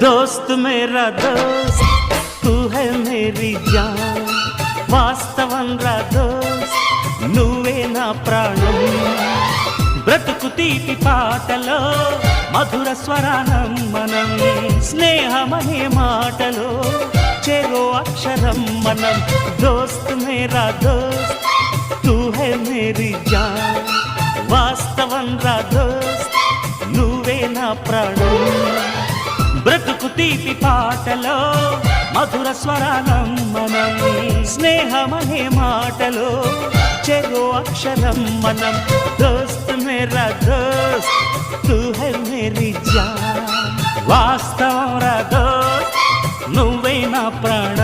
दोस्त मेरा दोस्त तू है मेरी जान వాస్తవం రా దోస్త్ నువ్వే నా ప్రాణం బ్రతుకు తీపి పాటలో మధుర స్వరానం మనం స్నేహమనే మాటలో చెరో అక్షరం మనం దోస్త్ మేరా దోస్త్ తూ హై మేరీ జాన్ వాస్తవం రా దోస్త్ నువ్వే నా ప్రాణం బ్రతుకు తీపి పాటలో మధుర స్వరానం మనం స్నేహమనే మాటలో చెరో అక్షరం మనం దోస్త్ మేరా దోస్త్ తూ హై మేరీ జాన్ వాస్తవం రా దోస్త్ నువ్వే నా ప్రాణం